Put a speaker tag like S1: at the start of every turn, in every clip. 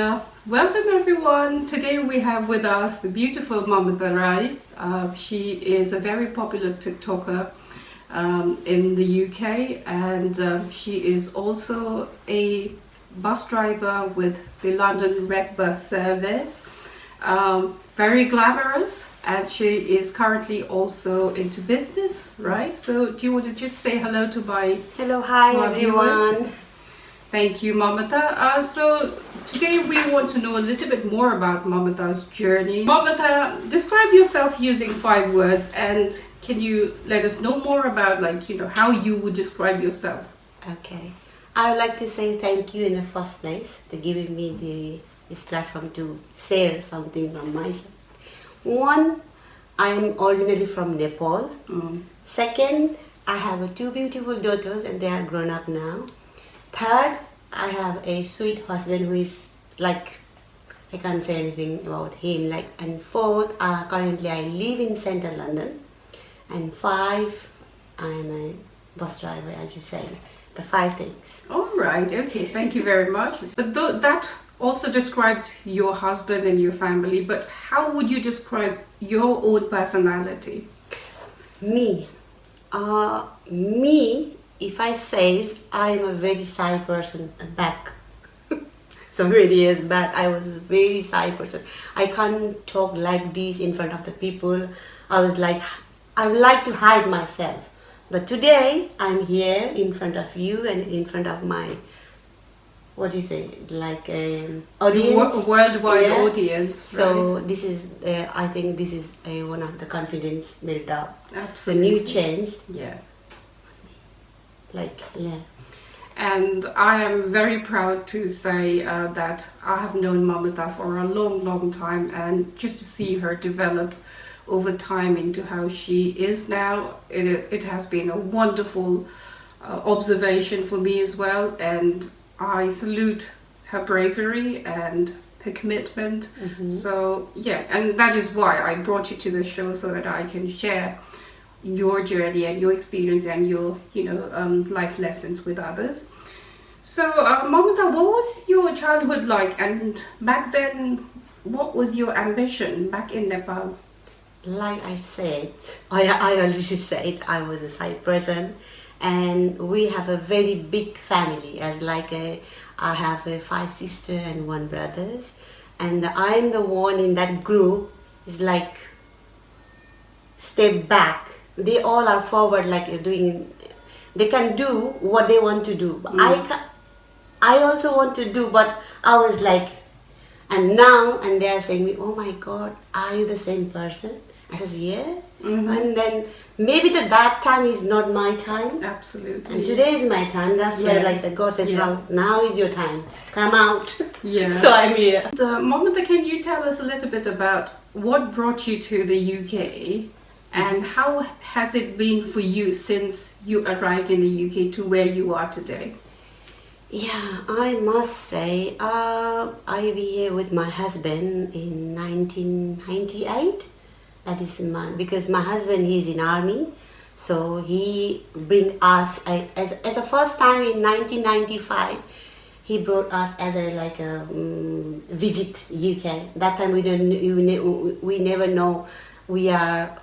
S1: Welcome everyone. Today we have with us the beautiful Mamata. She is a very popular TikToker in the UK, and she is also a bus driver with the London Red Bus Service. Very glamorous, and she is currently also into business, right? So do you want to just say hello to my
S2: Hi
S1: to our
S2: everyone.
S1: viewers? Thank you, Mamata. So today we want to know a little bit more about Mamata's journey. Mamata, describe yourself using 5 words, and can you let us know more about, how you would describe yourself?
S2: Okay, I would like to say thank you in the first place to giving me this platform to share something from myself. One, I'm originally from Nepal. Second, I have 2 beautiful daughters and they are grown up now. Third, I have a sweet husband who is like, I can't say anything about him. And fourth, currently I live in central London. And 5, I'm a bus driver, as you said. The 5 things.
S1: All right, okay, thank you very much. But that also described your husband and your family, but how would you describe your own personality?
S2: Me, if I say I'm a very shy person back. So many years back, I was a very shy person. I can't talk like this in front of the people. I would like to hide myself. But today, I'm here in front of you and in front of my, audience.
S1: Worldwide audience,
S2: So
S1: right?
S2: this is, I think this is one of the confidence built up.
S1: Absolutely.
S2: The new change.
S1: Yeah. And I am very proud to say that I have known Mamata for a long, long time, and just to see her develop over time into how she is now, it has been a wonderful observation for me as well, and I salute her bravery and her commitment. So yeah, and that is why I brought you to the show, so that I can share your journey and your experience and your life lessons with others. So Mamata, what was your childhood like, and back then what was your ambition back in Nepal?
S2: Like I said, I already said I was a side person, and we have a very big family. I have 5 sisters and 1 brothers, and I'm the one in that group is like step back. They all are forward, they can do what they want to do. But I also want to do, but I was like, and they are saying me, oh my God, are you the same person? I says, yeah. And then maybe that time is not my time.
S1: Absolutely.
S2: And today is my time. That's where the God says, well, now is your time. Come out.
S1: Yeah.
S2: So I'm here.
S1: And, Mamata, can you tell us a little bit about what brought you to the UK, and how has it been for you since you arrived in the UK to where you are today?
S2: Yeah, I must say, I be here with my husband in 1998. That is because my husband, he's in army, so he bring us as a first time in 1995. He brought us as a visit UK. That time we never know we are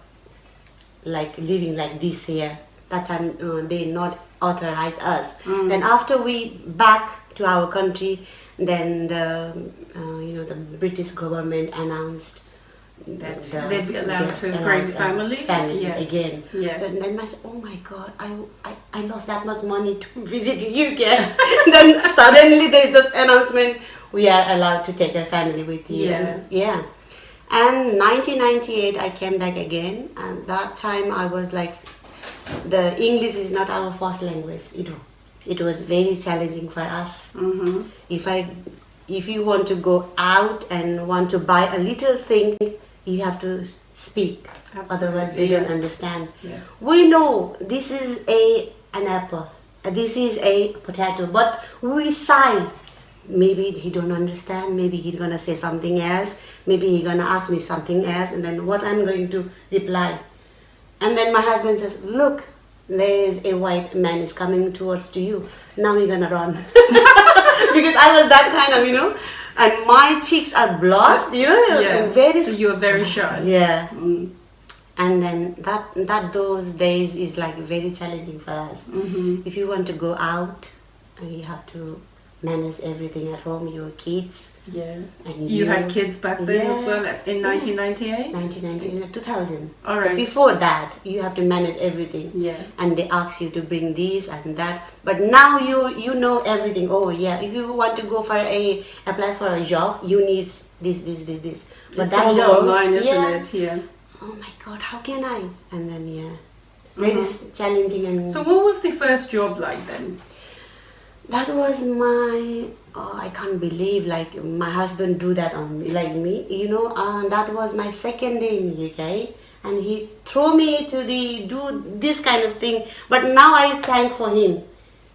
S2: living like this here. That time they not authorize us. Then after we back to our country, then the British government announced
S1: that they'd be allowed to bring family
S2: again.
S1: Yeah.
S2: Then I said, oh my God, I lost that much money to visit UK. Then suddenly there's this announcement, we are allowed to take a family with you.
S1: Yeah.
S2: And 1998 I came back again, and that time I was like, the English is not our first language. It was very challenging for us. If you want to go out and want to buy a little thing, you have to speak.
S1: Absolutely.
S2: Otherwise they don't understand.
S1: Yeah.
S2: We know this is an apple, this is a potato, but we sigh. Maybe he don't understand, maybe he's gonna say something else, maybe he's gonna ask me something else, and then what I'm going to reply. And then my husband says, look, there's a white man is coming towards to you. Now we're gonna run. Because I was that kind of, and my cheeks are blushed, you know,
S1: Yeah.
S2: very.
S1: So you were very shy.
S2: Yeah.
S1: Mm.
S2: And then those days is like very challenging for us.
S1: Mm-hmm.
S2: If you want to go out, you have to manage everything at home. Your kids.
S1: Yeah.
S2: And
S1: You had kids back then as
S2: Yeah.
S1: well in
S2: Yeah.
S1: 1998?
S2: 1990, 2000.
S1: All
S2: But
S1: right.
S2: before that, you have to manage everything.
S1: Yeah.
S2: And they ask you to bring this and that. But now you know everything. Oh yeah, if you want to go for apply for a job, you need this. But
S1: It's all online, isn't
S2: yeah.
S1: it? Yeah.
S2: Oh my God, how can I? And then very challenging and.
S1: So what was the first job like then?
S2: That was I can't believe like my husband do that on me, like me, you know, that was my second day in the UK and he threw me to do this kind of thing, but now I thank for him.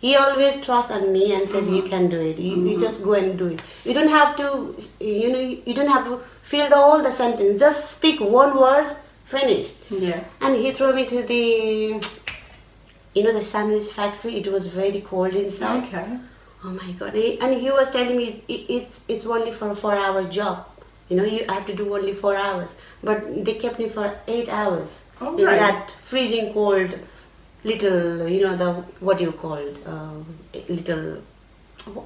S2: He always trusts on me and says you can do it, you just go and do it. You don't have to, you don't have to fill all the sentence, just speak one word, finished.
S1: Yeah.
S2: And he threw me to the sandwich factory. It was very cold inside.
S1: Okay.
S2: Oh my God. And he was telling me it's only for a 4-hour job. You know, you have to do only 4 hours. But they kept me for 8 hours
S1: Oh,
S2: in
S1: right.
S2: that freezing cold little, what do you call it? Little,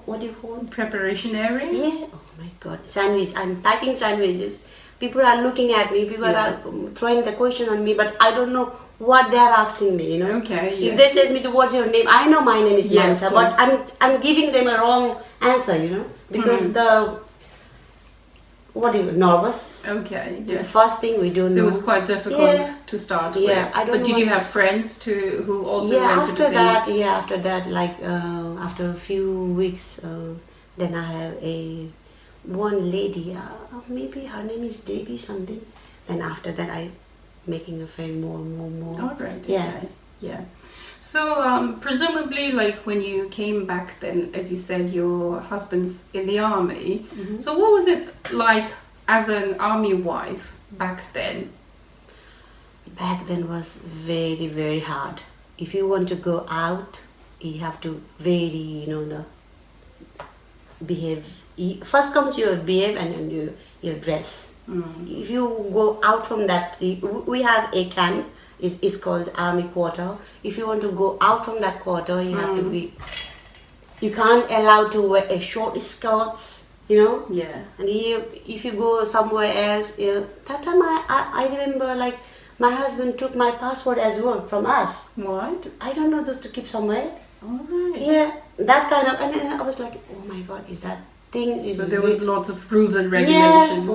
S2: what do you call it?
S1: Preparation area?
S2: Yeah. Oh my God. Sandwich. I'm packing sandwiches. People are looking at me. People are throwing the question on me, but I don't know what they are asking me, you know.
S1: Okay, yeah.
S2: If they says me to what's your name, I know my name is
S1: Yeah,
S2: Mamata,
S1: of
S2: but
S1: course.
S2: I'm giving them a wrong answer, you know, because nervous.
S1: Okay,
S2: The
S1: yeah.
S2: first thing we don't
S1: So
S2: know.
S1: it was quite difficult
S2: Yeah.
S1: to start
S2: Yeah,
S1: with.
S2: I don't
S1: But
S2: know
S1: did you
S2: what-
S1: have friends who also went to the same?
S2: After that, like after a few weeks, then I have one lady, maybe her name is Devi something. And after that, I making a friend more.
S1: All right.
S2: Yeah.
S1: Okay. Yeah. So presumably, like when you came back, then as you said, your husband's in the army.
S2: Mhm.
S1: So what was it like as an army wife back then?
S2: Back then was very, very hard. If you want to go out, you have to very, behave. First comes your behave and then your dress. If you go out from that, we have a camp. It's called army quarter. If you want to go out from that quarter, you have to be. You can't allow to wear a short skirts, you know.
S1: Yeah.
S2: And if you go somewhere else, that time I remember like my husband took my passport as well from us.
S1: What?
S2: I don't know, those to keep somewhere.
S1: All right.
S2: Yeah, that kind of, and then I was like, oh my God, is that thing?
S1: So there was lots of rules and regulations.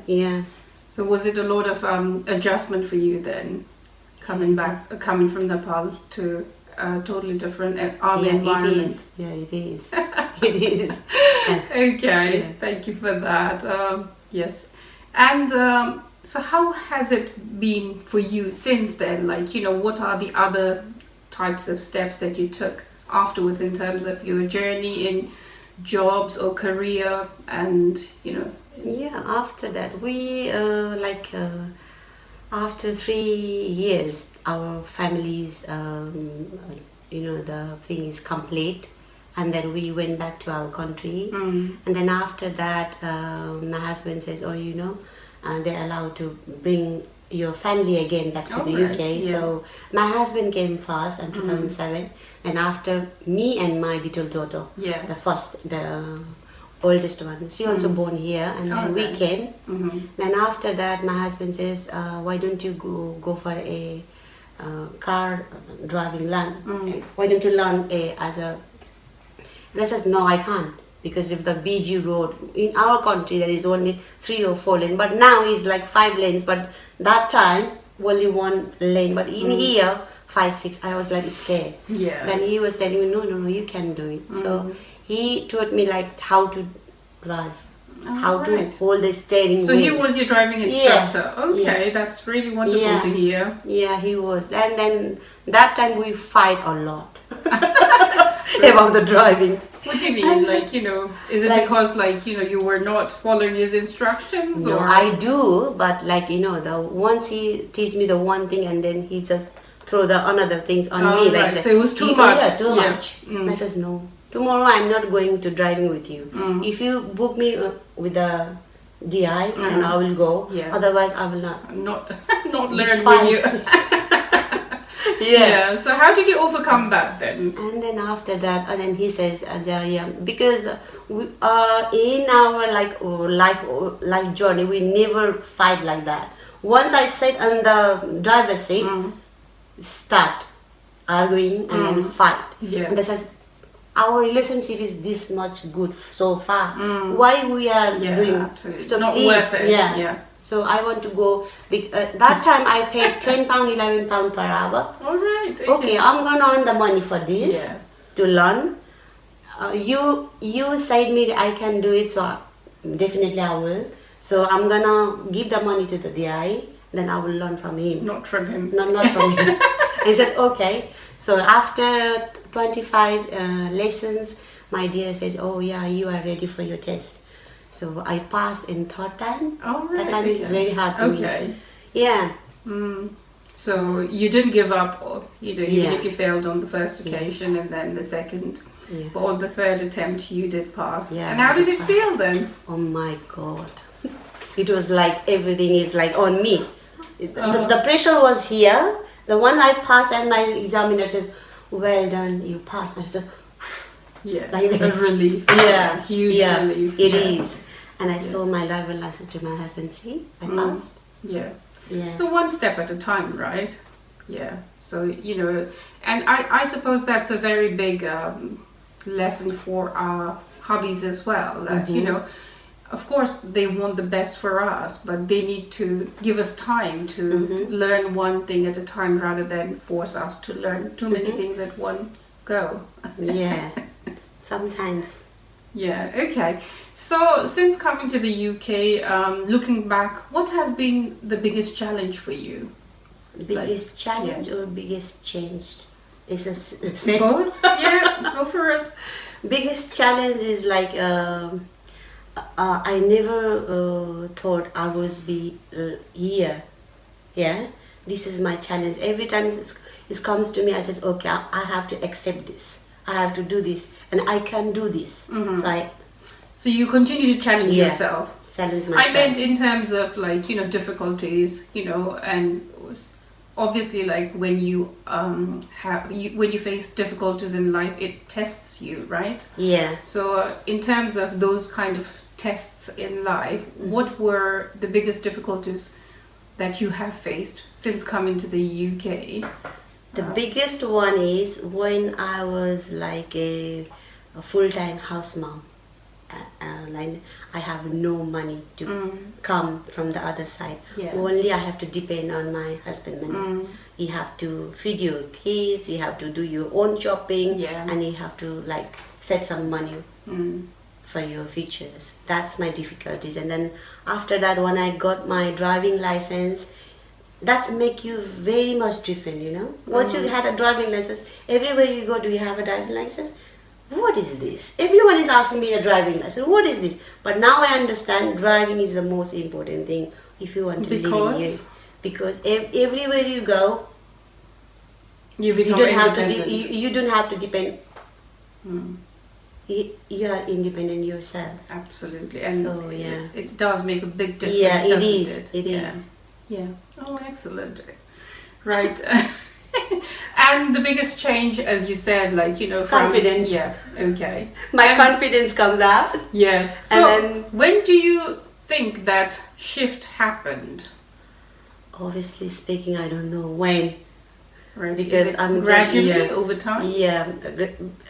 S1: Yeah. So was it a lot of adjustment for you then, coming coming from Nepal to a totally different army environment?
S2: It is. It is.
S1: Okay,
S2: Yeah.
S1: thank you for that. Yes, and so how has it been for you since then? Like, what are the other types of steps that you took afterwards in terms of your journey in jobs or career, and
S2: Yeah, after that, we after 3 years, our families, the thing is complete, and then we went back to our country. And then after that, my husband says, they're allowed to bring your family again back to the
S1: Right,
S2: UK.
S1: yeah.
S2: So my husband came first in 2007, and after me and my little daughter,
S1: Yeah.
S2: the oldest one, she also born here, and then we
S1: Okay.
S2: came. Then after that, my husband says, why don't you go for a car driving learn? Why don't you learn and I says, no, I can't, because if the BG road in our country there is only 3 or 4 lanes, but now it's like 5 lanes, but that time only 1 lane, but in here 5, 6. I was like scared.
S1: Yeah.
S2: Then he was telling me, no, you can do it. So he taught me like how to drive, how to
S1: right.
S2: hold the steering
S1: So he
S2: wheel.
S1: was your driving instructor. Okay, that's really wonderful
S2: Yeah.
S1: to hear.
S2: Yeah, he was. And then that time we fight a lot about the driving.
S1: What do you mean? Like, is it
S2: Like-
S1: because you were not following his instructions,
S2: No,
S1: or
S2: I do, but the once he teach me the one thing and then he just throw the another things on
S1: Oh,
S2: me
S1: right.
S2: like that.
S1: So it was too
S2: He-
S1: much.
S2: Yeah, too
S1: Yeah.
S2: much. And I says no, tomorrow I'm not going to driving with you. If you book me with the DI, then I will go.
S1: Yeah.
S2: Otherwise, I will not.
S1: Not learn
S2: Fine.
S1: with you. Yeah. So how did you overcome that then?
S2: And then after that, and then he says, yeah, because we, in our life journey, we never fight like that. Once I sit on the driver's seat, start arguing and then fight.
S1: Yeah.
S2: And this is, our relationship is this much good so far. Why we are doing?
S1: Absolutely.
S2: So
S1: Not
S2: please,
S1: worth it.
S2: Yeah. So I want to go. That time I paid £10, £11 per hour.
S1: All right.
S2: Okay, I'm gonna earn the money for this to learn. You said me I can do it, so definitely I will. So I'm gonna give the money to the DI, then I will learn from him.
S1: Not from him.
S2: Not from him. He says okay. So after 25 lessons, my dear says, oh yeah, you are ready for your test. So I passed in third time.
S1: Oh, right.
S2: That time is very hard to
S1: me.
S2: Yeah.
S1: So you didn't give up, even if you failed on the first occasion and then the second. Yeah. But on the third attempt, you did pass.
S2: Yeah,
S1: and how did it feel then?
S2: Oh my God. It was like everything is like on me. The pressure was here. The one I passed and my examiner says, well done, you passed. And I said,
S1: yeah,
S2: like this.
S1: A relief.
S2: Yeah,
S1: huge relief.
S2: It is. And I saw my driver license to my husband, see, I passed.
S1: Yeah.
S2: Yeah.
S1: So one step at a time, right? Yeah. So, and I suppose that's a very big lesson for our hubbies as well. That, of course they want the best for us, but they need to give us time to learn one thing at a time rather than force us to learn too many things at one go.
S2: Yeah. Sometimes.
S1: Yeah, okay. So since coming to the UK, looking back, what has been the biggest challenge for you?
S2: Biggest challenge or biggest change? Is it
S1: both? Yeah, go for it.
S2: Biggest challenge is like I never thought I was be here. Yeah, this is my challenge. Every time it comes to me, I says, okay, I have to accept this. I have to do this, and I can do this.
S1: So you continue to challenge yourself.
S2: Challenge myself.
S1: I meant in terms of difficulties, and obviously like when you when you face difficulties in life, it tests you, right?
S2: Yeah.
S1: So in terms of those kind of tests in life, what were the biggest difficulties that you have faced since coming to the UK?
S2: The biggest one is when I was like a full-time house mom. Like I have no money to come from the other side. Yeah. Only I have to depend on my husband money. You have to feed your kids, you have to do your own shopping, and you have to like set some money for your futures. That's my difficulties. And then after that, when I got my driving license, that's make you very much different, Once you had a driving license, everywhere you go, do you have a driving license? What is this? Everyone is asking me a driving license. What is this? But now I understand driving is the most important thing if you want to live in here. Because everywhere you go,
S1: you become independent.
S2: You don't have to depend. You are independent yourself.
S1: Absolutely. And
S2: so
S1: it does make a big difference.
S2: Yeah, it is.
S1: It?
S2: It is.
S1: Yeah. Oh, excellent. Right. And the biggest change, as you said,
S2: confidence.
S1: Yeah. Okay.
S2: My confidence comes out.
S1: Yes. So when do you think that shift happened?
S2: Obviously speaking, I don't know when.
S1: Right.
S2: Because I'm
S1: gradually over time.
S2: Yeah.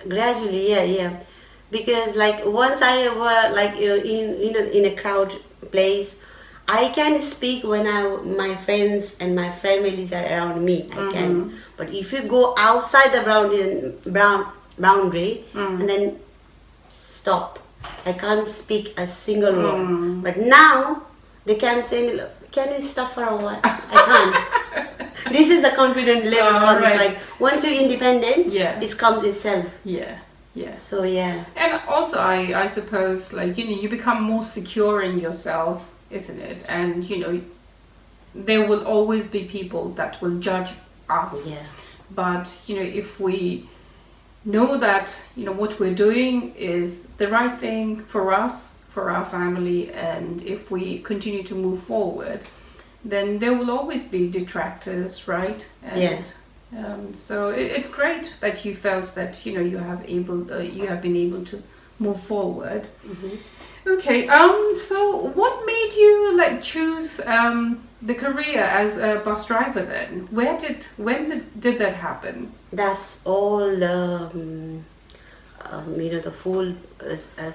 S2: Gradually. Yeah. Because once I were in a crowd place, I can speak when my friends and my families are around me. I can. But if you go outside the boundary and then stop, I can't speak a single word. But now they can say, "Can you stop for a while?" I can't. This is the confident level comes. Right. Once you're independent, it comes itself.
S1: Yeah. Yeah.
S2: So yeah.
S1: And also, I suppose you become more secure in yourself. Isn't it? And there will always be people that will judge us. Yeah. But if we know that what we're doing is the right thing for us, for our family, and if we continue to move forward, then there will always be detractors, right? And so it's great that you felt that you have been able to move forward. Okay, so what made you choose the career as a bus driver then? When did that happen?
S2: That's all the full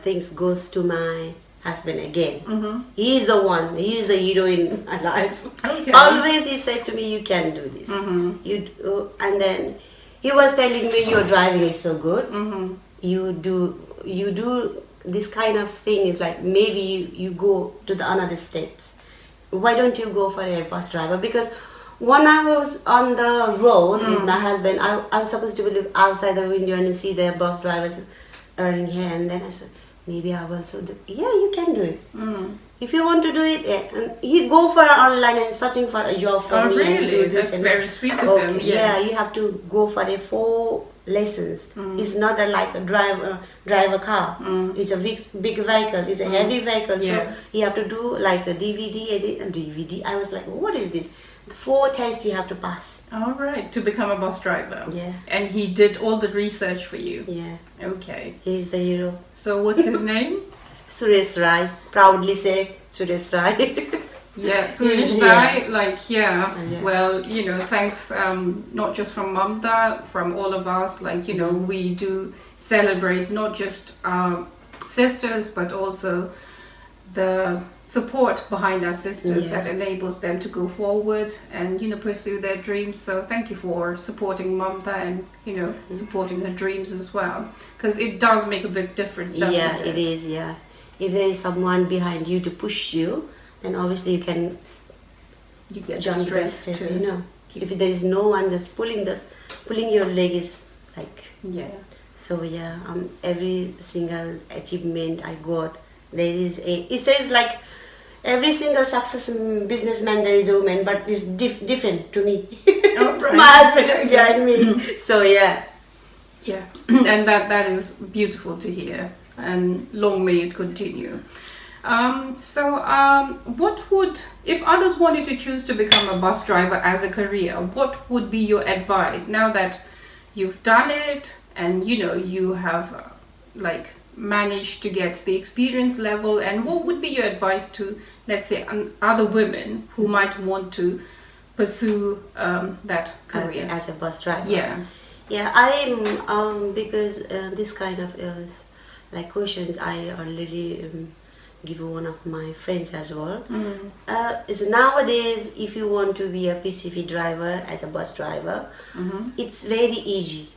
S2: things goes to my husband again. He is the hero in my life.
S1: Okay.
S2: Always he said to me, you can do this. And then he was telling me, your driving is so good. You do this kind of thing. Is like maybe you go to the another steps. Why don't you go for a bus driver? Because when I was on the road with my husband, I was supposed to look outside the window and see the bus drivers earning here, and then I said, maybe I will also do. Yeah, you can do it. If you want to do it, and he go for online and searching for a job for me.
S1: Really?
S2: And do this
S1: That's
S2: and
S1: very sweet of him.
S2: Yeah, you have to go for a 4 lessons. It's not like a drive a car. It's a big vehicle. It's a heavy vehicle. So you have to do like a DVD. I was like, what is this? 4 tests you have to pass.
S1: All right, to become a bus driver.
S2: Yeah.
S1: And he did all the research for you.
S2: Yeah.
S1: Okay.
S2: He's the hero.
S1: So what's his name?
S2: Suresh Rai. Proudly say Suresh Rai.
S1: Yeah, Suresh Rai, well, thanks, not just from Mamata, from all of us, we do celebrate not just our sisters, but also the support behind our sisters that enables them to go forward and, pursue their dreams. So thank you for supporting Mamata and, supporting her dreams as well. Because it does make a big difference, doesn't it?
S2: It is, yeah. If there is someone behind you to push you, then obviously you can
S1: get
S2: jump
S1: strength
S2: to if there is no one just pulling your leg is like so every single achievement I got, there is it says like every single success businessman there is a woman, but it's different to me.
S1: Oh, right.
S2: My husband is behind me. So
S1: and that is beautiful to hear, and long may it continue. What would, if others wanted to choose to become a bus driver as a career, what would be your advice now that you've done it and you have managed to get the experience level, and what would be your advice to, let's say, other women who might want to pursue that career
S2: as a bus driver? I am because this kind of questions I already give one of my friends as well. Is nowadays if you want to be a PCV driver as a bus driver, it's very easy.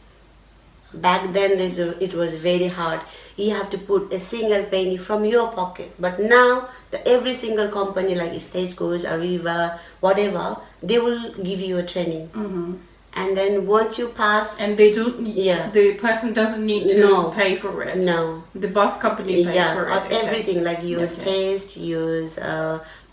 S2: Back then it was very hard. You have to put a single penny from your pockets, but now every single company like Stagecoach, Arriva, whatever, they will give you a training. And then once you pass,
S1: and they don't. The person doesn't need to pay for it.
S2: No,
S1: the bus company pays for it.
S2: Everything use test, use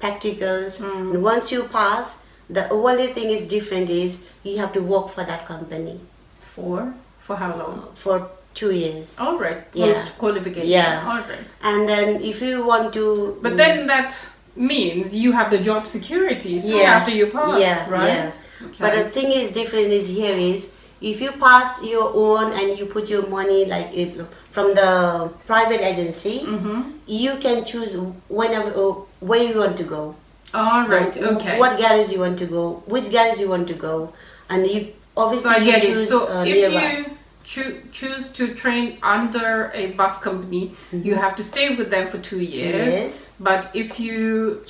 S2: practicals. And once you pass, the only thing is different is you have to work for that company.
S1: For how long?
S2: For 2 years.
S1: All right. Post qualification.
S2: Yeah.
S1: All right.
S2: And then if you want to,
S1: but then that means you have the job security soon after you pass, right?
S2: Yeah. Okay. But the thing is different is here is if you pass your own and you put your money from the private agency, you can choose whenever where you want to go.
S1: All right. Okay.
S2: What garage you want to go, which garage you want to go, and you obviously choose
S1: So if
S2: nearby.
S1: you choose to train under a bus company, you have to stay with them for 2 years.
S2: Yes.
S1: But if you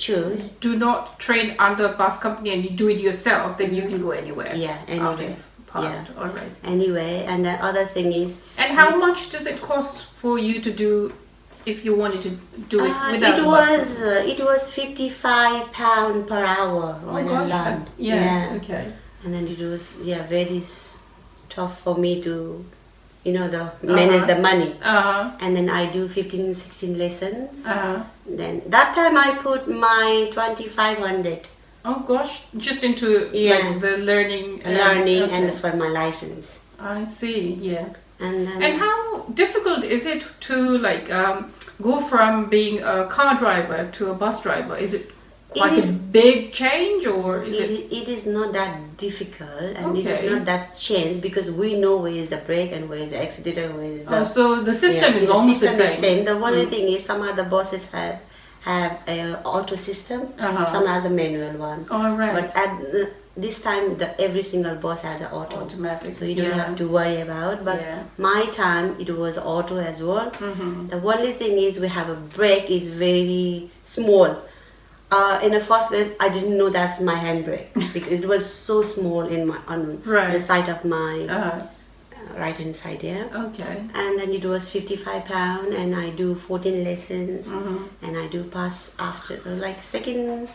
S1: do not train under a bus company and you do it yourself, then you can go anywhere.
S2: Yeah, anywhere.
S1: After you've passed. All right.
S2: Anyway, and the other thing is.
S1: And how much does it cost for you to do, if you wanted to do it without a bus company?
S2: It was £55 per hour when I learned.
S1: Okay.
S2: And then it was very tough for me to manage the money. And then I do 15-16 lessons. Then that time I put my 2,500.
S1: Oh gosh, just into the learning
S2: and for my license.
S1: I see.
S2: And then
S1: And how difficult is it to like go from being a car driver to a bus driver? Is it quite a big change, or is it?
S2: It is not that difficult, and it
S1: Okay.
S2: is not that change because we know where is the brake and where is the accelerator, where is the.
S1: Oh, so the system is almost the
S2: system
S1: same.
S2: is same. The only thing is some other buses have a auto system, some has the manual one.
S1: All right.
S2: But at this time, every single bus has an auto.
S1: Automatic.
S2: So you don't have to worry about. But my time, it was auto as well. The only thing is we have a brake is very small. In the first place, I didn't know that's my handbrake because it was so small on the side of my right hand side here.
S1: Okay.
S2: And then it was £55, and I do 14 lessons, and I do pass after like second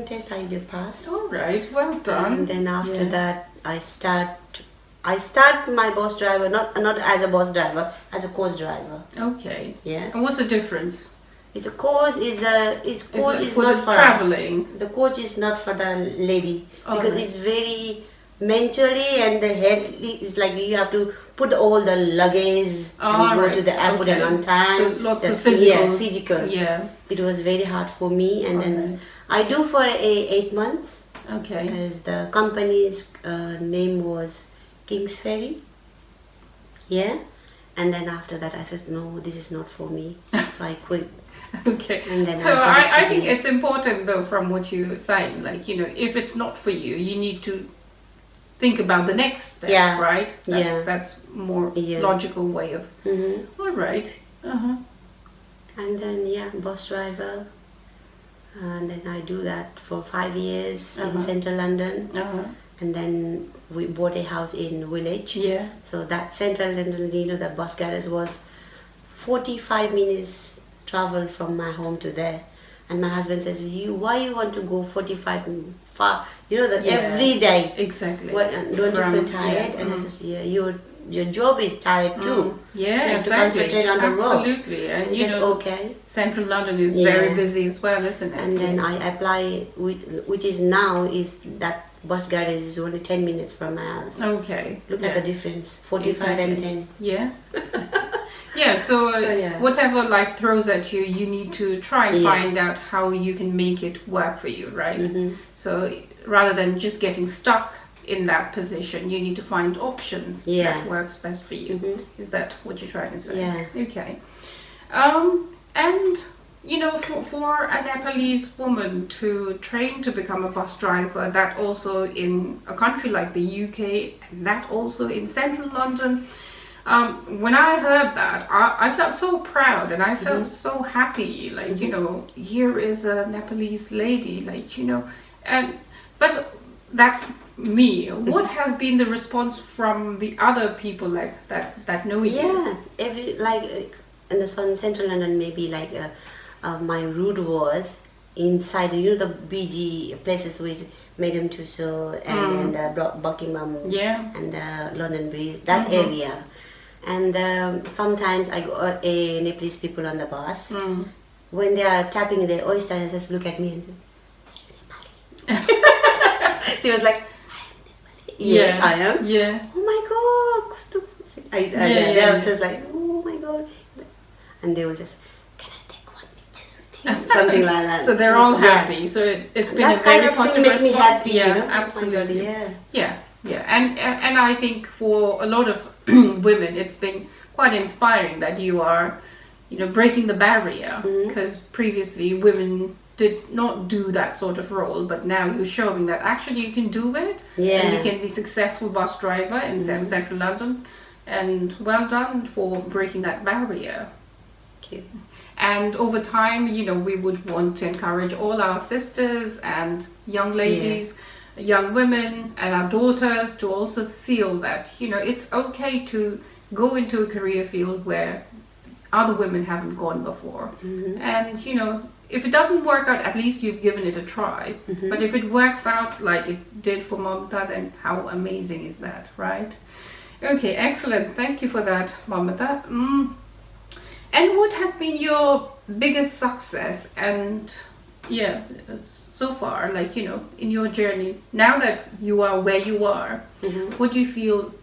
S2: test I do pass.
S1: All right. Well done.
S2: And then after that, I start my bus driver not as a bus driver, as a course driver.
S1: Okay.
S2: Yeah.
S1: And what's the difference?
S2: It's a course is
S1: for
S2: not
S1: the
S2: for
S1: traveling.
S2: us. The coach is not for the lady because
S1: right.
S2: it's very mentally, and the head is like you have to put all the luggage and go to the airport and on time.
S1: So lots of physicals.
S2: Physicals.
S1: Yeah.
S2: It was very hard for me, and then I do for 8 months.
S1: Okay.
S2: As the company's name was King's Ferry. Yeah. And then after that I said, no, this is not for me. So I quit.
S1: Okay.
S2: And then
S1: So I think it's important though, from what you're saying, like, you know, if it's not for you, you need to think about the next step, right? That's more logical way of. All right.
S2: And then bus driver, and then I do that for 5 years in central London, and then we bought a house in village.
S1: Yeah.
S2: So that central London, you know, the bus garage was 45 minutes travel from my home to there. And my husband says, why you want to go 45 minutes far? You know, every day.
S1: Exactly.
S2: Don't you feel tired? And I says, your job is tired too.
S1: Yeah,
S2: you have to concentrate on the road.
S1: Absolutely. And
S2: you know,
S1: central London is very busy as well, isn't it?
S2: And then I apply, which is now is that bus garage is only 10 minutes from my house.
S1: Okay.
S2: Look at the difference, 45 and 10.
S1: Yeah. So whatever life throws at you, you need to try and find out how you can make it work for you, right? So rather than just getting stuck in that position, you need to find options that works best for you. Is that what you're trying to say?
S2: Yeah.
S1: Okay. And you know, for a Nepalese woman to train to become a bus driver, that also in a country like the UK, and that also in central London, when I heard that, I felt so proud, and I felt so happy, like, you know, here is a Nepalese lady, like, you know, but that's me. What has been the response from the other people like that know you?
S2: Yeah, in the central London, maybe like my route was inside, you know, the BG places with Madame Tussauds and Buckingham and the London Bridge, that area. And sometimes I got Nepalese people on the bus. When they are tapping their oyster, and just look at me and say, "Are you Nepali?" She was like, "I am Nepali." Yes, I am.
S1: Yeah.
S2: Oh my God. They were just like, oh my God. And they will just, can I take one picture with you? Something like that.
S1: So they're all happy. So it's been
S2: that's
S1: a very
S2: kind of
S1: positive
S2: make me
S1: response.
S2: happy,
S1: Yeah,
S2: you know?
S1: absolutely.
S2: Oh my God,
S1: Yeah. And I think for a lot of women, it's been quite inspiring that you are, you know, breaking the barrier, because previously women did not do that sort of role, but now you're showing that actually you can do it, and you can be successful bus driver in central London, and well done for breaking that barrier.
S2: Thank you.
S1: And over time, you know, we would want to encourage all our sisters and young ladies, young women and our daughters to also feel that, you know, it's okay to go into a career field where other women haven't gone before. And, you know, if it doesn't work out, at least you've given it a try. But if it works out like it did for Mamata, then how amazing is that, right? Okay, excellent. Thank you for that, Mamata. And what has been your biggest success and so far, like, you know, in your journey, now that you are where you are, what do you feel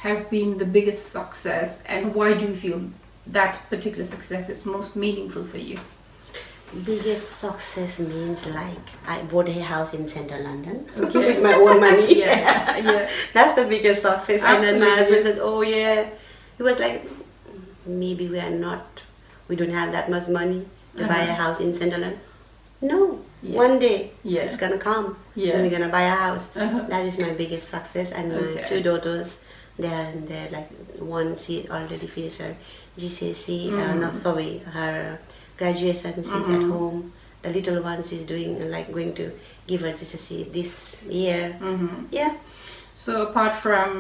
S1: has been the biggest success, and why do you feel that particular success is most meaningful for you?
S2: Biggest success means like I bought a house in central London
S1: Okay.
S2: with my own money.
S1: Yeah, yeah.
S2: That's the biggest success. And then my
S1: Absolutely.
S2: husband says, "Oh yeah," he was like, "Maybe we don't have that much money to buy a house in central London." No,
S1: Yeah.
S2: one day
S1: Yeah.
S2: it's gonna come.
S1: Yeah.
S2: And we're gonna buy a house.
S1: Uh-huh.
S2: That is my biggest success. And my
S1: Okay.
S2: 2 daughters, they're like one she already finished her GCSE. No, sorry, her graduation. She's at home. The little one she's doing like going to give her GCSE this year. Yeah.
S1: So apart from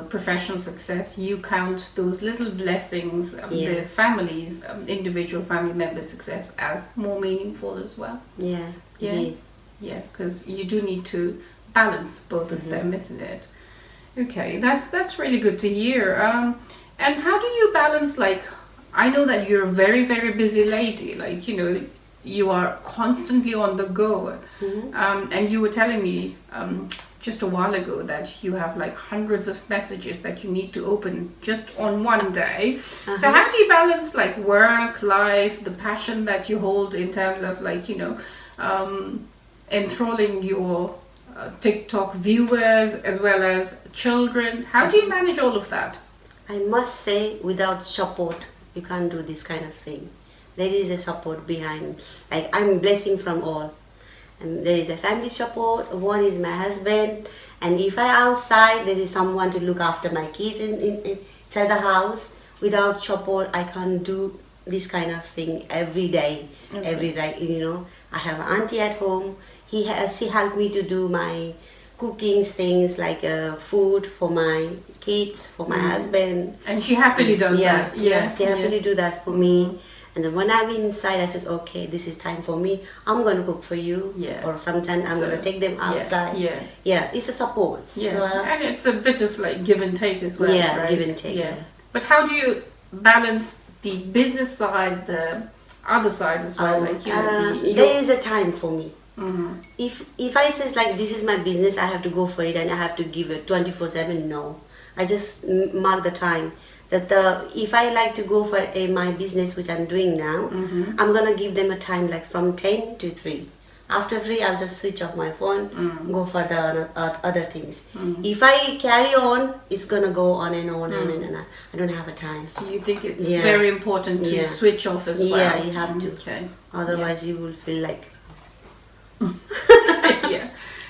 S1: professional success, you count those little blessings,
S2: Yeah.
S1: the families, individual family members' success as more meaningful as well.
S2: Yeah.
S1: Yeah.
S2: It is.
S1: Yeah, because you do need to balance both of them, isn't it? Okay, that's really good to hear. And how do you balance, like, I know that you're a very, very busy lady, like, you are constantly on the go. And you were telling me just a while ago that you have like hundreds of messages that you need to open just on one day. So how do you balance like work, life, the passion that you hold in terms of like, enthralling your TikTok viewers as well as children? How do you manage all of that?
S2: I must say, without support, you can't do this kind of thing. There is a support behind. Like, I'm blessing from all. And there is a family support. One is my husband. And if I outside, there is someone to look after my kids inside the house. Without support, I can't do this kind of thing every day.
S1: Okay.
S2: Every day, I have an auntie at home. She helped me to do my cooking things like food for my kids, for my husband.
S1: And she happily does that.
S2: Yeah, she happily do that for me. And then when I'm inside, I says, okay, this is time for me. I'm going to cook for you.
S1: Yeah.
S2: Or sometimes I'm going to take them outside.
S1: Yeah.
S2: It's a support.
S1: Yeah,
S2: So,
S1: and it's a bit of like give and take as well,
S2: Yeah,
S1: right?
S2: give and take, yeah.
S1: But how do you balance the business side, the other side as well?
S2: there is a time for me. If I says like this is my business, I have to go for it and I have to give it 24/7. No, I just mark the time. That if I like to go for my business, which I'm doing now, I'm gonna give them a time like from 10 to 3. After 3, I'll just switch off my phone, go for the other things. If I carry on, it's gonna go on and on and on. I don't have a time.
S1: So you think it's very important to switch off as well?
S2: Yeah, you have to.
S1: Okay.
S2: Otherwise, you will feel like.
S1: Yeah.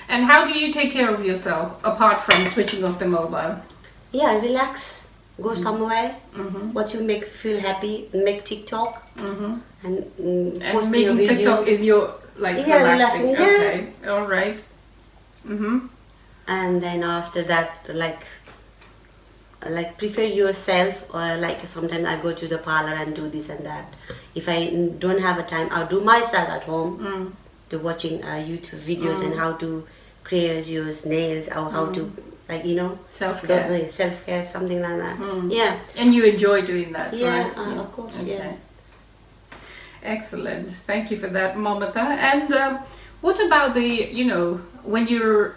S1: And how do you take care of yourself apart from switching off the mobile?
S2: Yeah, relax. Go somewhere. What you make feel happy. Make TikTok. And post
S1: making
S2: your video.
S1: TikTok is your like relaxing.
S2: Yeah.
S1: Okay. All right.
S2: And then after that, like prepare yourself, or like sometimes I go to the parlor and do this and that. If I don't have a time, I'll do myself at home. To watching YouTube videos and how to create your nails or how to
S1: Self-care.
S2: Self-care, something like that. Yeah.
S1: And you enjoy doing that,
S2: Yeah,
S1: right?
S2: of course.
S1: Okay.
S2: Yeah.
S1: Excellent. Thank you for that, Mamata. And what about when you're,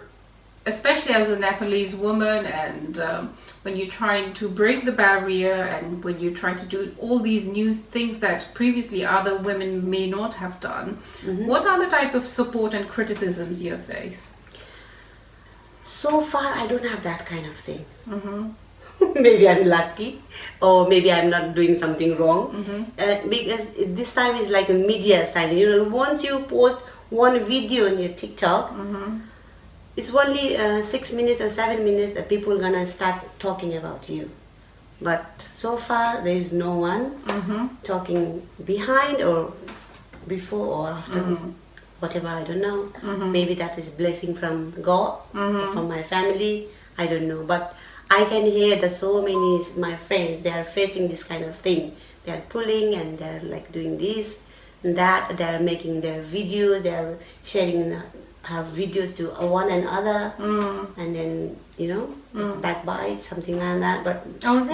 S1: especially as a Nepalese woman, and when you're trying to break the barrier and when you're trying to do all these new things that previously other women may not have done, what are the type of support and criticisms you face?
S2: So far, I don't have that kind of thing. Maybe I'm lucky, or maybe I'm not doing something wrong. Because this time is like a media style. Once you post one video on your TikTok, it's only 6 minutes or 7 minutes that people are gonna start talking about you. But so far, there is no one talking behind or before or after. Whatever, I don't know. Maybe that is blessing from God, or from my family. I don't know. But I can hear that so many my friends, they are facing this kind of thing. They are pulling and they are like doing this and that. They are making their videos. They are sharing her videos to one another. And then, backbite, something like that. But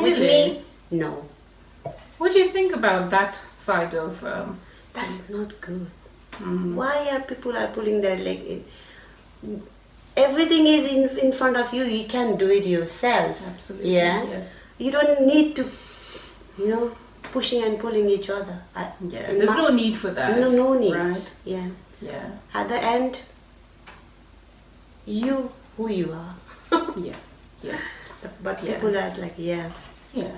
S2: with me, no.
S1: What do you think about that side of
S2: That's not good. Why are people pulling their leg in? everything is in front of you. You can do it yourself.
S1: Absolutely.
S2: Yeah.
S1: Yeah.
S2: You don't need to, pushing and pulling each other.
S1: Yeah. There's no need for that.
S2: No needs.
S1: Right.
S2: Yeah.
S1: Yeah.
S2: At the end, you who you are.
S1: Yeah. Yeah.
S2: But
S1: Yeah.
S2: people are like, yeah.
S1: Yeah.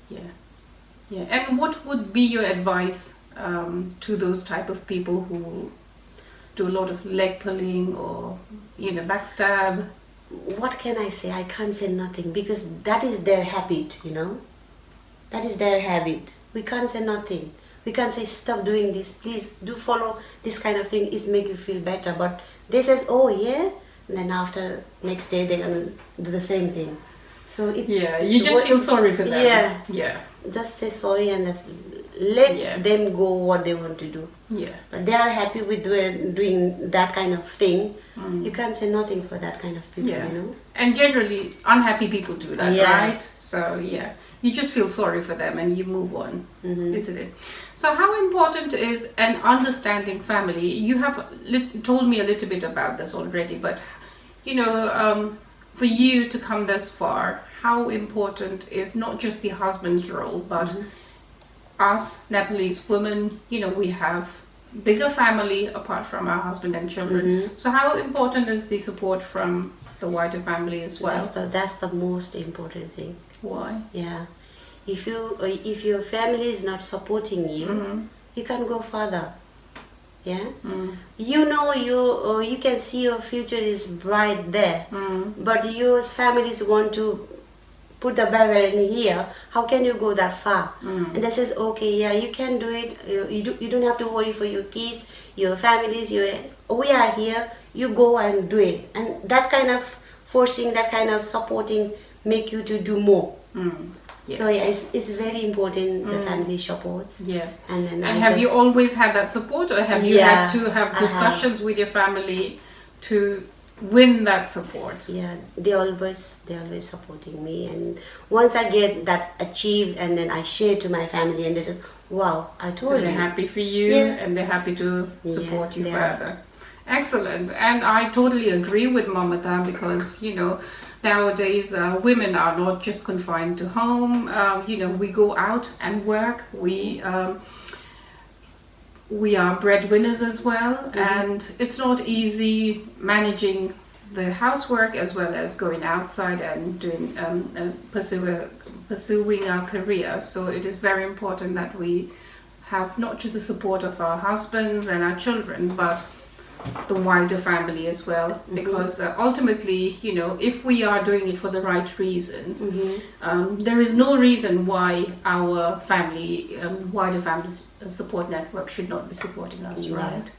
S1: Yeah. Yeah. And what would be your advice to those type of people who do a lot of leg pulling or backstab?
S2: What can I say? I can't say nothing because that is their habit, That is their habit. We can't say nothing. We can't say stop doing this. Please do follow this kind of thing. It make you feel better. But they says, oh yeah, and then after next day they're gonna do the same thing. So it's
S1: you just feel sorry for them.
S2: Yeah.
S1: Yeah.
S2: Just say sorry and just let them go what they want to do.
S1: Yeah.
S2: But they are happy with doing that kind of thing. You can't say nothing for that kind of people,
S1: And generally, unhappy people do that,
S2: Yeah.
S1: right? So, you just feel sorry for them and you move on, isn't it? So, how important is an understanding family? You have told me a little bit about this already, but, for you to come this far, how important is not just the husband's role, but us Nepalese women, we have bigger family apart from our husband and children. So how important is the support from the wider family as well?
S2: That's the most important thing.
S1: Why?
S2: Yeah. If your family is not supporting you, you can go further. Yeah. You can see your future is bright there, but your families want to put the barrier in here. How can you go that far? And they says, okay, yeah, you can do it. You don't have to worry for your kids, your families. We are here. You go and do it. And that kind of forcing, that kind of supporting, make you to do more.
S1: Yeah.
S2: So it's very important the family supports.
S1: Yeah.
S2: And
S1: have you always had that support, or have you had to have discussions with your family to win that support?
S2: Yeah, they always supporting me, and once I get that achieved, and then I share to my family, and they say, "Wow, I told you."
S1: So they're happy for you, and they're happy to support you further. Excellent, and I totally agree with Mamata because nowadays women are not just confined to home. We go out and work. We are breadwinners as well, and it's not easy managing the housework as well as going outside and doing pursuing our career. So it is very important that we have not just the support of our husbands and our children, but the wider family as well, because ultimately, if we are doing it for the right reasons, there is no reason why our family, wider family support network should not be supporting us, right?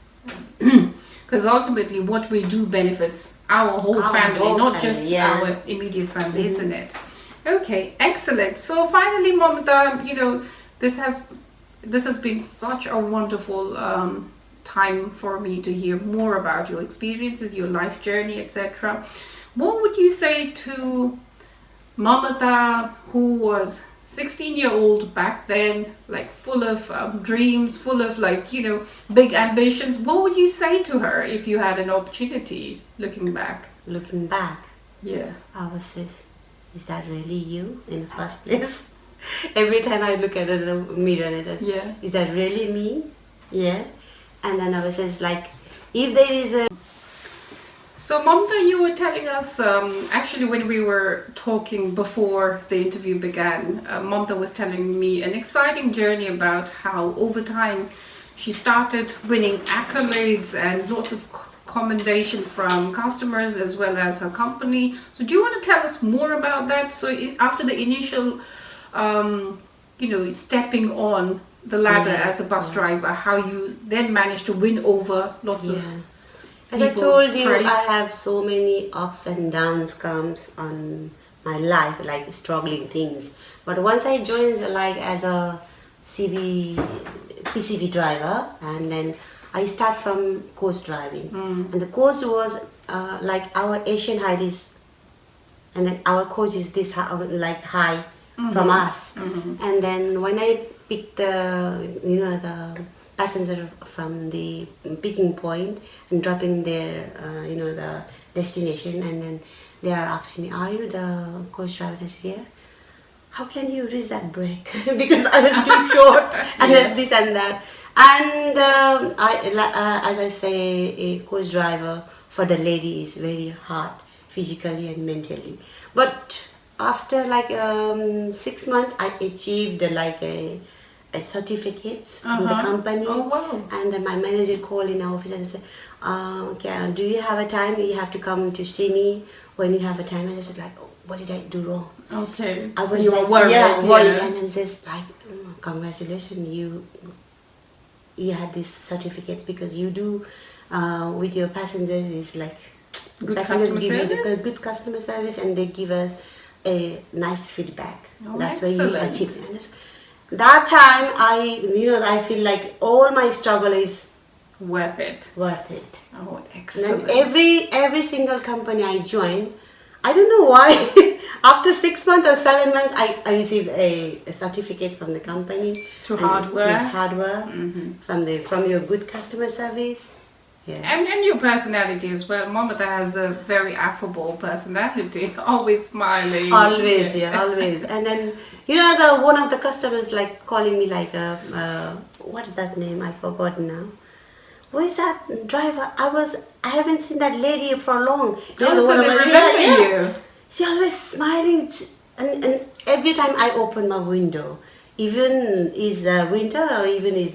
S1: Because ultimately what we do benefits our whole family, not just our immediate family, isn't it? Okay, excellent. So finally, Mamata, this has been such a wonderful time for me to hear more about your experiences, your life journey, etc. What would you say to Mamata, who was 16-year-old back then, like full of dreams, full of big ambitions? What would you say to her if you had an opportunity, looking back?
S2: Looking back,
S1: yeah,
S2: I would say, is that really you in the first place? Every time I look at the mirror and I just, is that really me? Yeah. And then I was just like, if there is a...
S1: So Mamata, you were telling us, actually when we were talking before the interview began, Mamata was telling me an exciting journey about how over time she started winning accolades and lots of commendation from customers as well as her company. So do you want to tell us more about that? So after the initial, stepping on the ladder as a bus driver, how you then managed to win over lots of
S2: as I told you,
S1: praise.
S2: I have so many ups and downs comes on my life, like struggling things. But once I joined as a PCV driver, and then I start from coach driving. And the coach was our Asian height is, and then our coach is this high from us. And then when I picked the passenger from the picking point and dropping their, the destination, and then they are asking me, "Are you the coach driver?" And I said, "Yeah." "How can you reach that break?" Because I was too short, and then this and that. And as I say, a coach driver for the lady is very hard, physically and mentally. But after 6 months, I achieved a certificate from the company.
S1: Oh, wow.
S2: And then my manager called in our office and said, "Okay, do you have a time? You have to come to see me when you have a time." And I said, "Oh, what did I do wrong?"
S1: Okay.
S2: I was
S1: so you were worried.
S2: yeah, worried. And then says "Congratulations, you had this certificate because you do with your passengers is
S1: Good
S2: passengers
S1: customer
S2: give you
S1: service?
S2: the good customer service, and they give us a nice feedback.
S1: Oh,
S2: That's
S1: excellent.
S2: where you achieve." And that time I feel like all my struggle is
S1: Worth it.
S2: worth it.
S1: Oh,
S2: And
S1: excellent.
S2: then every single company I join, I don't know why. After 6 months or 7 months, I received a certificate from the company.
S1: Through
S2: And,
S1: hard work.
S2: yeah, hard work from your good customer service. Yeah.
S1: And your personality as well. Mamata has a very affable personality, always smiling.
S2: Always, always. And then one of the customers calling me what is that name? I forgot now. Who is that driver? I haven't seen that lady for long.
S1: Oh, so they remember you.
S2: She always smiling, and every time I open my window, even is winter or even is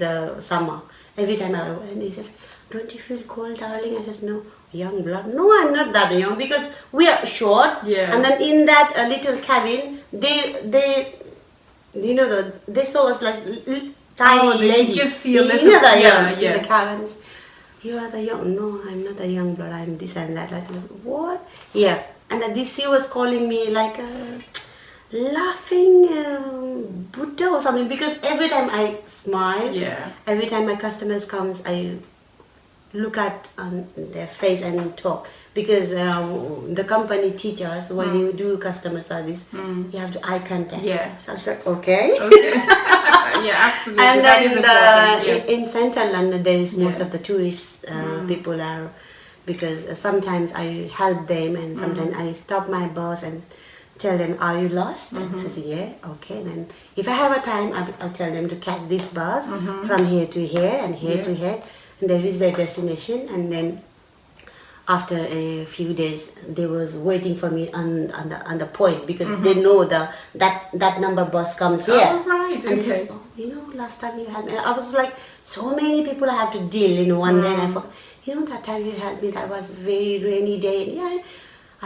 S2: summer, every time I open, and he says, "Don't you feel cold, darling?" I says, "No." "Young blood." "No, I'm not that young," because we are short.
S1: Yeah.
S2: And then in that little cabin, they they saw us tiny
S1: they
S2: ladies.
S1: just see a little-
S2: in
S1: yeah.
S2: the cabins. "You are the young." "No, I'm not a young blood. I'm this and that." What? Yeah. And then she was calling me laughing Buddha or something, because every time I smile,
S1: Yeah.
S2: every time my customers comes, I look at on their face and talk, because the company teaches us when you do customer service, you have to eye contact.
S1: Yeah.
S2: So I was like, okay.
S1: Okay. Yeah, absolutely.
S2: And
S1: that is
S2: then
S1: important. Yeah.
S2: in central London, there is most
S1: Yeah.
S2: of the tourists people are, because sometimes I help them, and sometimes I stop my bus and tell them, "Are you lost?" And he says, "Yeah." "Okay." Then if I have a time, I'll tell them to catch this bus from here to here and here to here, and they reach their destination. And then after a few days, they was waiting for me on the point, because they know that number bus comes here.
S1: Oh, right,
S2: And they says,
S1: okay.
S2: "Oh, last time you had me," I was like, so many people I have to deal in one day, and I forgot. "That time you helped me, that was very rainy day." And yeah,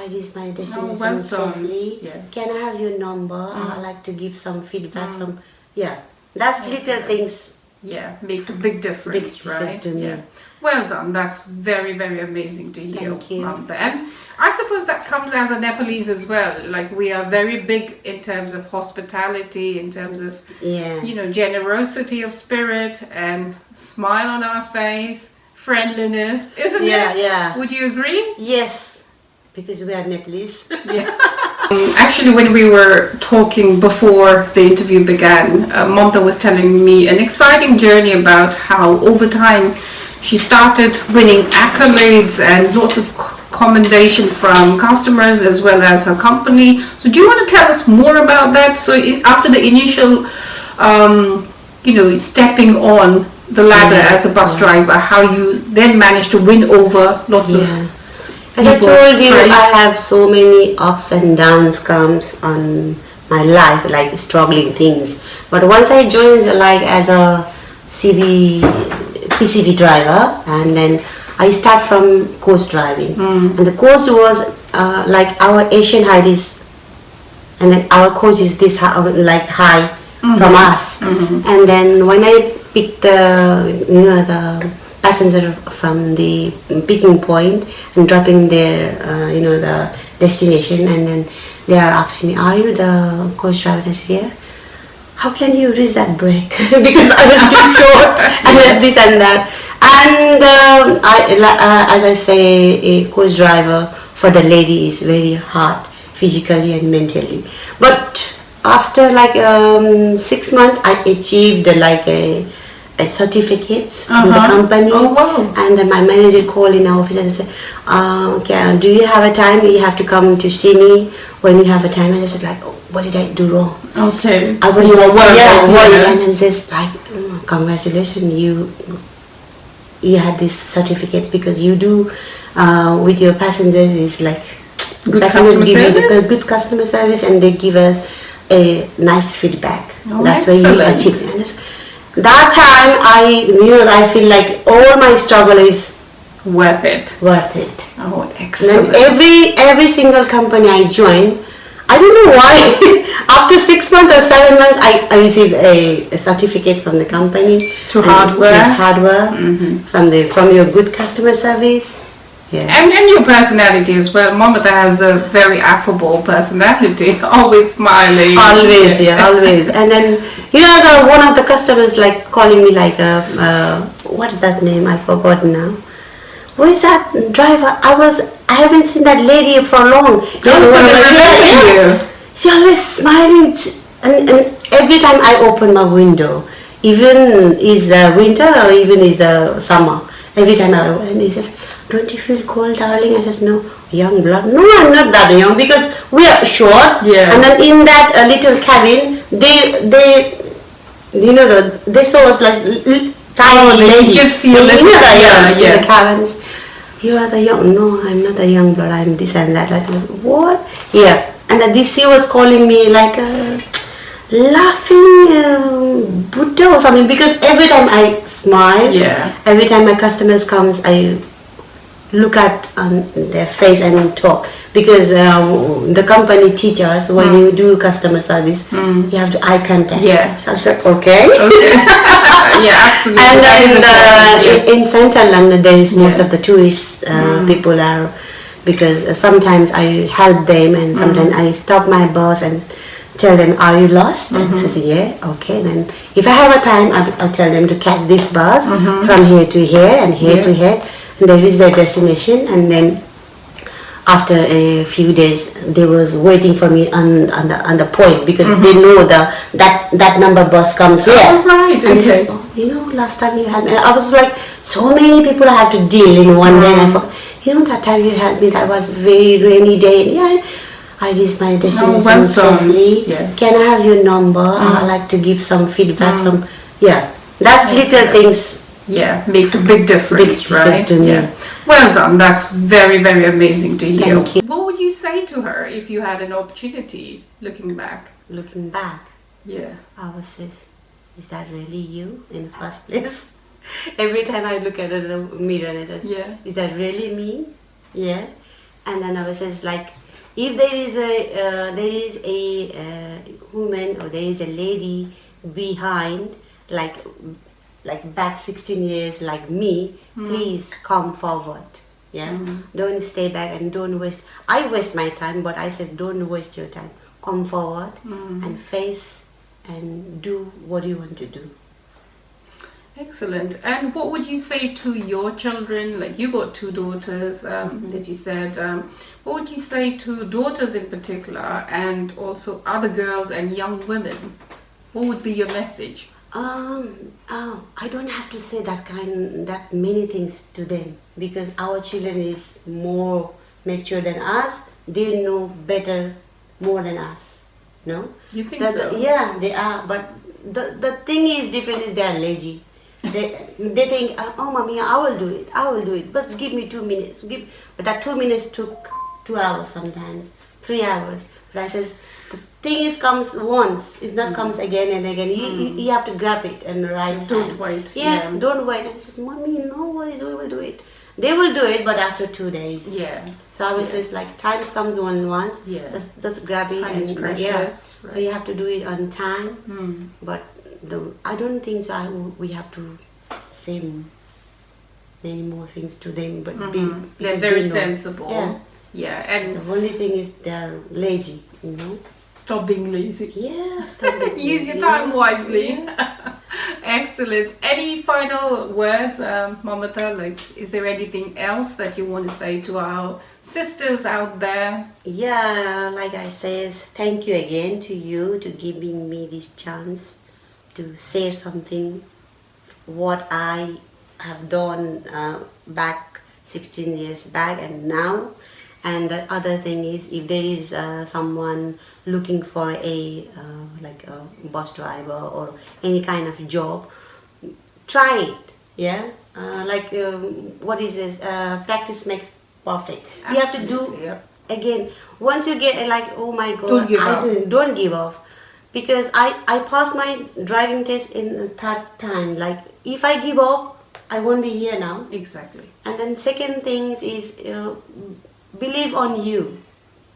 S2: I reached my destination
S1: well done.
S2: safely.
S1: Yeah.
S2: "Can I have your number? I like to give some feedback from." Yeah, that's little things.
S1: Yeah, makes a big difference,
S2: Big difference
S1: right?
S2: to me.
S1: Yeah. Well done. That's very, very amazing to hear.
S2: Thank you.
S1: Mamata. And I suppose that comes as a Nepalese as well. We are very big in terms of hospitality, in terms of,
S2: Yeah.
S1: generosity of spirit and smile on our face, friendliness, isn't
S2: Yeah,
S1: it?
S2: yeah.
S1: Would you agree?
S2: Yes, because we are Nepalese.
S1: Yeah. Actually, when we were talking before the interview began, Mamata was telling me an exciting journey about how over time she started winning accolades and lots of commendation from customers as well as her company. So do you want to tell us more about that? So after the initial, stepping on the ladder as a bus driver, how you then managed to win over lots of
S2: As I told you,
S1: praise.
S2: I have so many ups and downs comes on my life, like struggling things. But once I joined as a PCV driver, and then I start from coach driving. And the coach was our Asian height is, and then our coach is this high from us. And then when I pick the passenger from the picking point and dropping their the destination, and then they are asking me, "Are you the coach driver?" And I said, "Yeah." "How can you reach that break?" Because I was too short, and then this and that. And as I say, a coach driver for the lady is very hard, physically and mentally. But after 6 months, I achieved a certificates from the company.
S1: Oh, wow.
S2: And then my manager called in our office and said, okay, do you have a time? You have to come to see me when you have a time. And I said, like, oh, what did I do wrong?
S1: Okay.
S2: I was
S1: So you were
S2: like,
S1: worried.
S2: and then says, like, congratulations, you had these certificates because you do with your passengers is like
S1: Good
S2: passengers
S1: customer
S2: give you
S1: service?
S2: the good customer service and they give us a nice feedback.
S1: Oh,
S2: That's
S1: excellent.
S2: where you achieve. And that time I feel like all my struggle is
S1: Worth it.
S2: worth it.
S1: Oh,
S2: And
S1: excellent.
S2: every single company I join, I don't know why. After 6 months or 7 months, I received a certificate from the company.
S1: To hardware.
S2: Yeah, hardware. From your good customer service. Yeah.
S1: And your personality as well. Mamata has a very affable personality, always smiling.
S2: Always, always. And then one of the customers like calling me like what is that name? I forgot now. Who is that driver? I haven't seen that lady for long.
S1: So they remember you.
S2: She always smiling, and every time I open my window, even is winter or even is summer, every time I open, and he says, "Don't you feel cold, darling?" I says, "No, young blood." No, I'm not that young because we are short.
S1: Yeah.
S2: And then in that little cabin, they saw us like tiny
S1: they
S2: ladies.
S1: just see a
S2: You
S1: little-
S2: know that,
S1: yeah.
S2: in the cabins. You are the young. No, I'm not a young blood. I'm this and that. Like what? Yeah. And then this she was calling me like laughing Buddha or something because every time I smile, every time my customers comes, I look at on their face and talk because the company teaches us when you do customer service, you have to eye contact.
S1: Yeah.
S2: So I was like, okay.
S1: Yeah, absolutely.
S2: And
S1: That is important,
S2: then in Central London, there is most of the tourist people are, because sometimes I help them and sometimes I stop my bus and tell them, "Are you lost?" And they say, "Yeah, okay." Then if I have a time, I'll tell them to catch this bus from here to here and here to here, and they reach their destination. And then after a few days, they was waiting for me on the point because they know that number bus comes here.
S1: Oh, right,
S2: And they
S1: okay.
S2: says, "Oh, last time you had me," I was like, so many people I have to deal in one day. And I thought, that time you had me, that was very rainy day. Yeah, I reached my destination
S1: well done.
S2: safely.
S1: Yeah.
S2: Can I have your number? I like to give some feedback from. Yeah, that's little
S1: Excellent.
S2: things.
S1: Yeah, makes a big difference,
S2: Big difference
S1: right?
S2: to me.
S1: Yeah. Well done. That's very, very amazing to hear.
S2: Thank you.
S1: What would you say to her if you had an opportunity, looking back?
S2: Looking back,
S1: Yeah.
S2: I was says, "Is that really you in the first place?" Every time I look at the mirror, and I just,
S1: Yeah.
S2: "Is that really me?" Yeah. And then I was says like, if there is a woman or there is a lady behind, like back 16 years like me, please come forward. Yeah. Don't stay back and don't waste. I waste my time, but I says don't waste your time. Come forward and face and do what you want to do.
S1: Excellent. And what would you say to your children? Like, you got 2 daughters, as you said. What would you say to daughters in particular, and also other girls and young women? What would be your message?
S2: I don't have to say that many things to them because our children is more mature than us. They know better more than us. No?
S1: You think so?
S2: Yeah, they are. But the thing is different is they are lazy. They think, "Oh, mommy, I will do it. But give me 2 minutes. But that 2 minutes took 2 hours sometimes, 3 hours. But I says, the thing is comes once. It's not comes again and again. You have to grab it and right
S1: So don't
S2: time.
S1: wait.
S2: Yeah, don't wait. And I says, "Mommy, no worries, we will do it." They will do it, but after 2 days.
S1: Yeah.
S2: So I was says like times comes once.
S1: Yeah.
S2: Just grab it
S1: Time
S2: and
S1: is precious,
S2: So you have to do it on time. But I don't think so. We have to say many more things to them. But
S1: They're
S2: because
S1: very
S2: they know.
S1: sensible.
S2: Yeah.
S1: Yeah, and
S2: The only thing is they're lazy.
S1: stop being lazy.
S2: Yeah. Stop it.
S1: Use your time wisely. Excellent. Any final words, Mamata? Like, is there anything else that you want to say to our sisters out there?
S2: Yeah, like I says, thank you again to you to giving me this chance to say something what I have done back 16 years back and now. And the other thing is, if there is someone looking for a like a bus driver or any kind of job, try it. Yeah, what is this? Practice makes perfect. You have to do
S1: Absolutely, yeah.
S2: again. Once you get like, oh my god,
S1: Don't give up.
S2: don't give up, because I passed my driving test in the third time. Like, if I give up, I won't be here now.
S1: Exactly.
S2: And then second things is believe on you,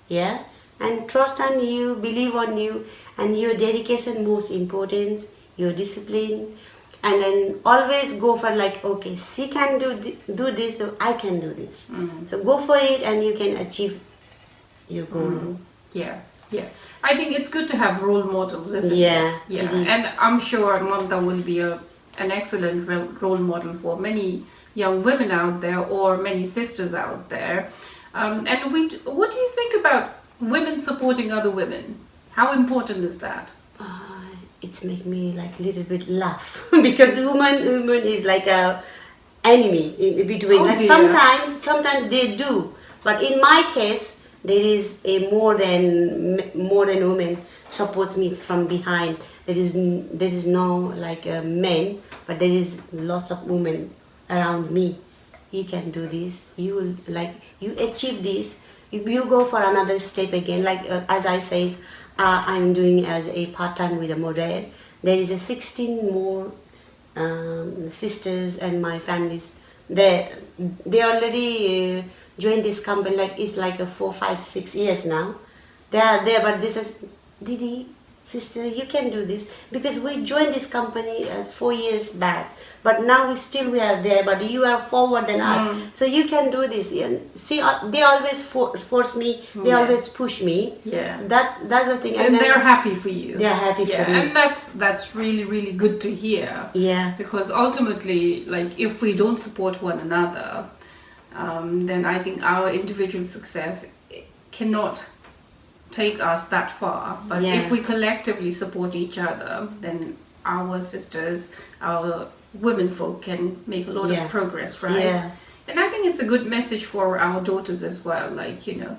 S2: yeah, and trust on you, believe on you, and your dedication most important, your discipline, and then always go for like, okay, she can do this, so I can do this. So go for it, and you can achieve your goal.
S1: Yeah, yeah. I think it's good to have role models, isn't
S2: Yeah,
S1: it? Yeah,
S2: it is.
S1: and I'm sure Mamata will be an excellent role model for many young women out there or many sisters out there. And what do you think about women supporting other women? How important is that?
S2: It's make me like little bit laugh because woman is like a enemy in between.
S1: Oh
S2: Like
S1: dear.
S2: sometimes they do, but in my case there is a more than women supports me from behind. There is no like men, but there is lots of women around me. You can do this. You will you achieve this. You go for another step again. Like as I says, I'm doing as a part time with a model. There is a 16 more sisters and my families. They already joined this company. Like it's like a 4, 5, 6 years now. They are there, but this is Didi. Sister, you can do this, because we joined this company 4 years back, but now we are there, but you are forward than us, so you can do this. And see, they always force me, they
S1: Yeah.
S2: always push me.
S1: Yeah.
S2: That's the thing.
S1: So
S2: And then
S1: they're happy for you.
S2: they're happy
S1: Yeah,
S2: for me.
S1: and that's really good to hear.
S2: Yeah,
S1: Because ultimately, like, if we don't support one another, then I think our individual success cannot take us that far. But
S2: Yeah.
S1: if we collectively support each other, then our sisters, our women folk can make a lot
S2: Yeah.
S1: of progress, right?
S2: Yeah.
S1: And I think it's a good message for our daughters as well, like,
S2: yeah.